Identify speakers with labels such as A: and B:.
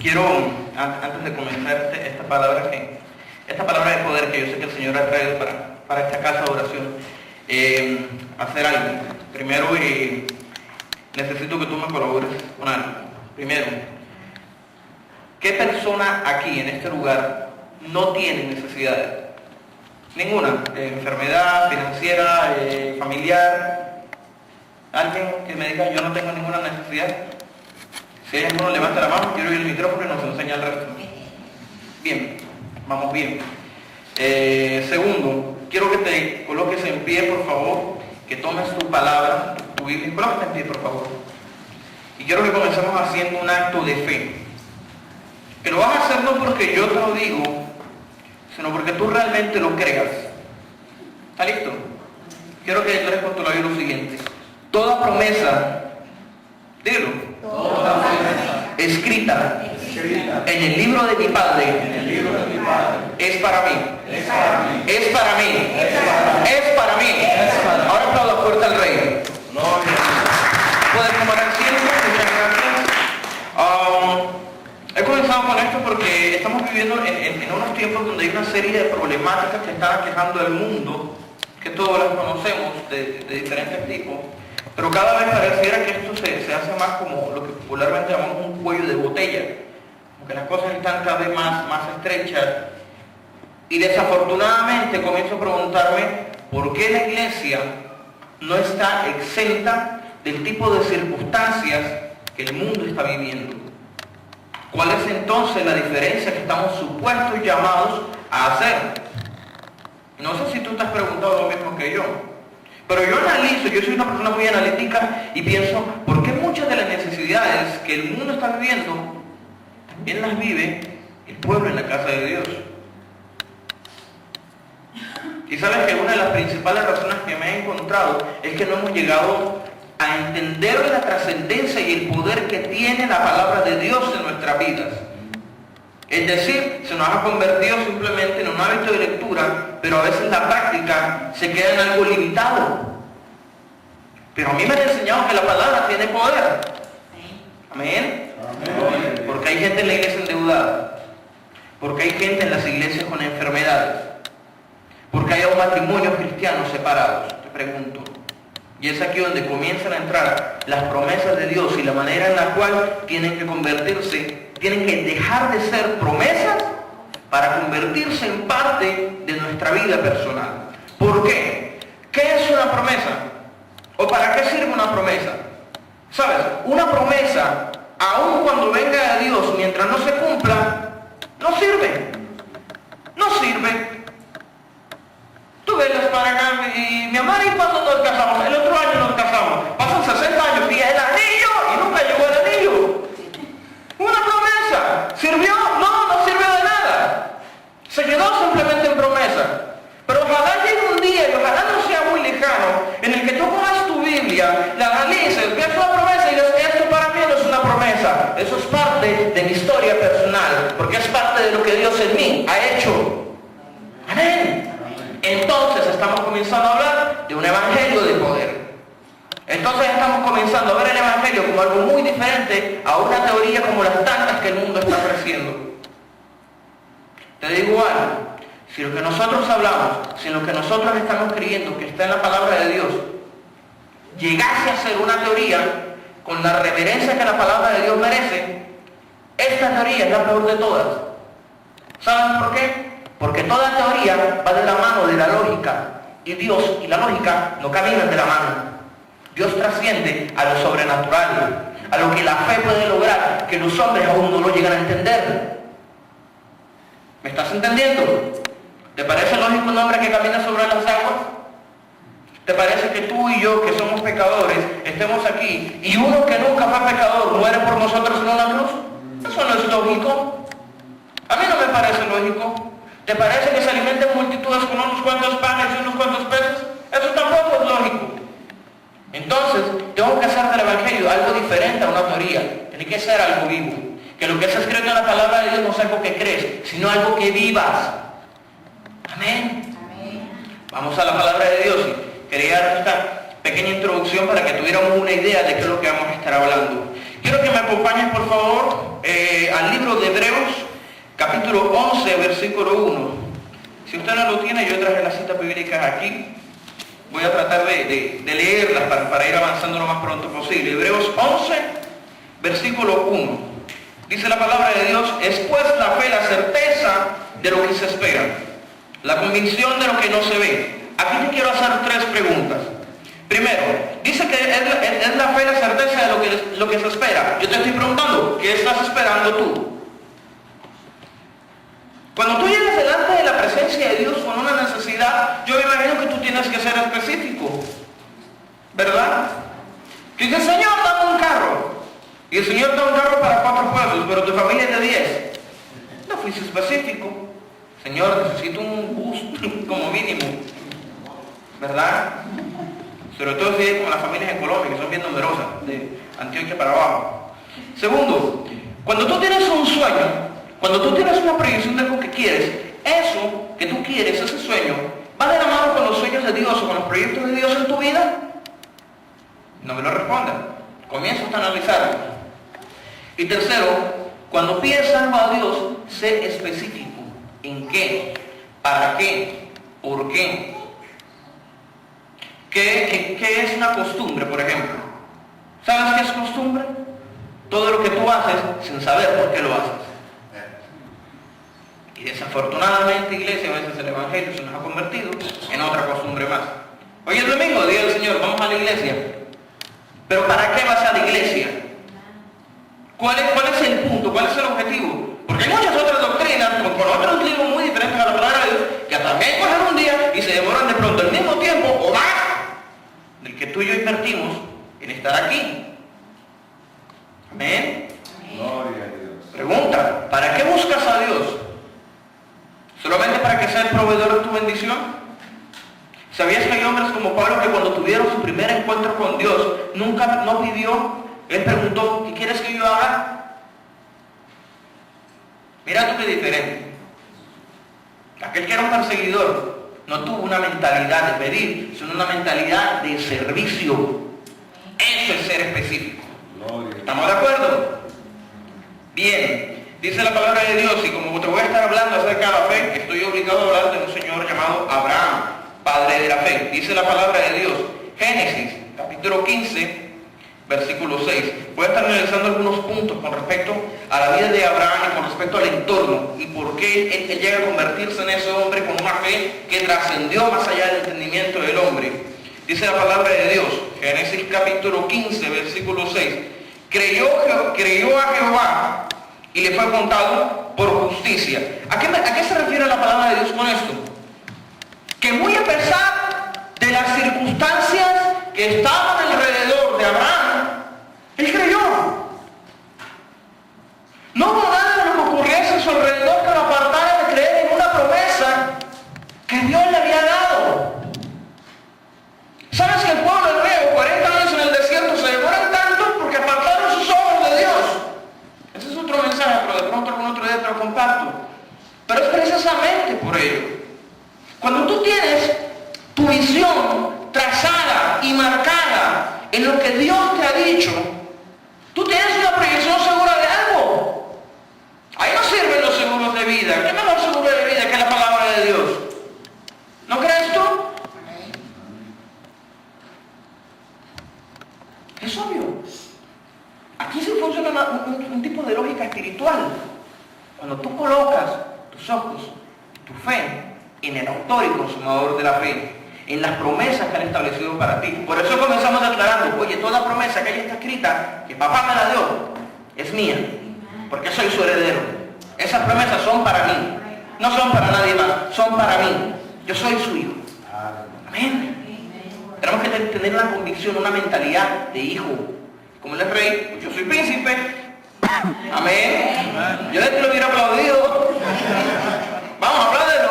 A: Quiero, antes de comenzar esta palabra de poder que yo sé que el Señor ha traído para esta casa de oración, hacer algo. Primero, necesito que tú me colabores con algo. Primero, ¿qué persona aquí en este lugar no tiene necesidades? Ninguna. Enfermedad, financiera, familiar. Alguien que me diga, yo no tengo ninguna necesidad. Si hay alguno, levanta la mano, quiero oír el micrófono y nos enseña el resto. Bien, vamos bien. Segundo, quiero que te coloques en pie, por favor, que tomes tu palabra, tu Biblia, colócate en pie, por favor. Y quiero que comencemos haciendo un acto de fe. Que lo vas a hacer no porque yo te lo digo, sino porque tú realmente lo creas. ¿Está listo? Quiero que leas con tu labio lo siguiente. Toda promesa, dilo, escrita en el libro de mi Padre, es para mí. Es para mí. Es para mí. Ahora aplauda fuerte al Rey. Puedes tomar asiento. Muchas gracias. He comenzado con esto porque estamos viviendo en unos tiempos donde hay una serie de problemáticas que están aquejando al mundo, que todos las conocemos de diferentes tipos. Pero cada vez pareciera que esto se hace más como lo que popularmente llamamos un cuello de botella, porque las cosas están cada vez más estrechas. Y desafortunadamente comienzo a preguntarme por qué la iglesia no está exenta del tipo de circunstancias que el mundo está viviendo. ¿Cuál es entonces la diferencia que estamos supuestos llamados a hacer? No sé si tú te has preguntado lo mismo que yo. Pero yo analizo, yo soy una persona muy analítica y pienso, ¿por qué muchas de las necesidades que el mundo está viviendo, también las vive el pueblo en la casa de Dios? Y sabes que una de las principales razones que me he encontrado es que no hemos llegado a entender la trascendencia y el poder que tiene la palabra de Dios en nuestras vidas. Es decir, se nos ha convertido simplemente en un hábito de lectura, pero a veces la práctica se queda en algo limitado. Pero a mí me han enseñado que la palabra tiene poder. Amén. Amén. Porque hay gente en la iglesia endeudada. Porque hay gente en las iglesias con enfermedades. Porque hay matrimonios cristianos separados. Te pregunto. Y es aquí donde comienzan a entrar las promesas de Dios y la manera en la cual tienen que convertirse, tienen que dejar de ser promesas para convertirse en parte de nuestra vida personal. ¿Por qué? ¿Qué es una promesa? ¿O para qué sirve una promesa? ¿Sabes? Una promesa, aun cuando venga de Dios, mientras no se cumpla, no sirve. No sirve. Tú ves para acá y mi amor, ¿y cuándo nos casamos? El otro año nos casamos. Pasan 60 años y el anillo y nunca llegó el anillo. Una promesa. ¿Sirvió? No sirvió de nada. Se quedó simplemente en promesa. Pero ojalá llegue un día, y ojalá no sea muy lejano, en el que tú cojas tu Biblia, la analices, veas una promesa y digas, esto para mí no es una promesa. Eso es parte de mi historia personal, porque es parte de lo que Dios en mí ha hecho. Amén. Entonces estamos comenzando a hablar de un evangelio de poder. Entonces estamos comenzando a ver el evangelio como algo muy diferente a una teoría como las tantas que el mundo está ofreciendo. Te digo algo, si lo que nosotros hablamos, si lo que nosotros estamos creyendo que está en la palabra de Dios, llegase a ser una teoría con la reverencia que la palabra de Dios merece, esta teoría es la peor de todas. ¿Saben por qué? Porque toda teoría va de la mano de la lógica. Y Dios y la lógica no caminan de la mano. Dios trasciende a lo sobrenatural, a lo que la fe puede lograr, que los hombres aún no lo llegan a entender. ¿Me estás entendiendo? ¿Te parece lógico un hombre que camina sobre las aguas? ¿Te parece que tú y yo, que somos pecadores, estemos aquí y uno que nunca fue pecador muere por nosotros en una cruz? Eso no es lógico. A mí no me parece lógico. ¿Te parece que se alimenten multitudes con unos cuantos panes y unos cuantos peces? Eso tampoco es lógico. Entonces, tengo que hacer del evangelio algo diferente a una teoría. Tiene que ser algo vivo. Que lo que está escrito en la palabra de Dios no es algo que crees, sino algo que vivas. Amén. Amén. Vamos a la palabra de Dios. Quería dar esta pequeña introducción para que tuviéramos una idea de qué es lo que vamos a estar hablando. Quiero que me acompañes, por favor, al libro de Hebreos, capítulo 11, versículo 1. Si usted no lo tiene, yo traje las citas bíblicas aquí. Voy a tratar de leerlas para ir avanzando lo más pronto posible. Hebreos 11, versículo 1. Dice la palabra de Dios: es pues la fe la certeza de lo que se espera, la convicción de lo que no se ve. Aquí te quiero hacer tres preguntas. Primero, dice que es la fe la certeza de lo que se espera. Yo te estoy preguntando, ¿qué estás esperando tú? Cuando tú llegas delante de la presencia de Dios con una necesidad, yo me imagino que tú tienes que ser específico, ¿verdad? Que dice: Señor, dame un carro. Y el Señor da un carro para 4 pueblos, pero tu familia es de 10. No fuiste específico. Señor, necesito un bus como mínimo, ¿verdad? Sobre todo si hay como las familias en Colombia, que son bien numerosas, de Antioquia para abajo. Segundo, cuando tú tienes un sueño, cuando tú tienes una proyección de algo que quieres, eso que tú quieres, ese sueño, ¿va de la mano con los sueños de Dios o con los proyectos de Dios en tu vida? No me lo respondan. Comienza a analizarlo. Y tercero, cuando pides algo a Dios, sé específico. ¿En qué? ¿Para qué? ¿Por qué? ¿Qué es una costumbre, por ejemplo? ¿Sabes qué es costumbre? Todo lo que tú haces sin saber por qué lo haces. Y desafortunadamente, iglesia, a veces el evangelio se nos ha convertido en otra costumbre más. Hoy es domingo, día del Señor, vamos a la iglesia. Pero ¿para qué vas a la iglesia? ¿Cuál es el punto? ¿Cuál es el objetivo? Porque hay muchas otras doctrinas, con otros libros muy diferentes a la palabra de Dios, que también cogen un día y se demoran de pronto el mismo tiempo o más del que tú y yo invertimos en estar aquí. Amén.
B: Gloria a Dios.
A: Pregunta: ¿para qué buscas a Dios? ¿Solamente para que sea el proveedor de tu bendición? ¿Sabías que hay hombres como Pablo que cuando tuvieron su primer encuentro con Dios, nunca pidió? Él preguntó: ¿qué quieres que yo haga? Mira tú qué diferente. Aquel que era un perseguidor no tuvo una mentalidad de pedir, sino una mentalidad de servicio. Eso es ser específico. ¿Estamos de acuerdo? Bien, dice la palabra de Dios, y como te voy a estar hablando acerca de la fe, estoy obligado a hablar de un señor llamado Abraham, padre de la fe. Dice la palabra de Dios, Génesis, capítulo 15, versículo 6. Voy a estar analizando algunos puntos con respecto a la vida de Abraham y con respecto al entorno y por qué él llega a convertirse en ese hombre con una fe que trascendió más allá del entendimiento del hombre. Dice la palabra de Dios, Génesis capítulo 15, versículo 6. Creyó a Jehová y le fue contado por justicia. ¿A qué se refiere la palabra de Dios con esto? Que muy a pesar de las circunstancias que estaban alrededor de Abraham, él creyó. No hubo nada de lo que ocurriese a su alrededor que lo apartara de creer en una promesa que Dios le había dado. ¿Sabes que el pueblo hebreo, 40 años en el desierto, se demoran tanto porque apartaron sus ojos de Dios? Ese es otro mensaje, pero de pronto algún otro día te lo comparto. Pero es precisamente por ello. Cuando tú tienes tu visión trazada y marcada en lo que Dios te ha dicho, tú tienes una proyección segura de algo. Ahí no sirven los seguros de vida. ¿Qué mejor seguro de vida que la palabra de Dios? ¿No crees tú? Es obvio. Aquí sí funciona un tipo de lógica espiritual. Cuando tú colocas tus ojos, tu fe, en el autor y consumador de la fe, en las promesas que han establecido para ti. Por eso comenzamos declarando: oye, toda promesa que ahí está escrita, que papá me la dio, es mía, porque soy su heredero. Esas promesas son para mí, no son para nadie más, son para mí. Yo soy su hijo. Amén. Tenemos que tener una convicción, una mentalidad de hijo. Como él es rey, pues yo soy príncipe. Amén. Yo le hubiera aplaudido. Vamos a hablar de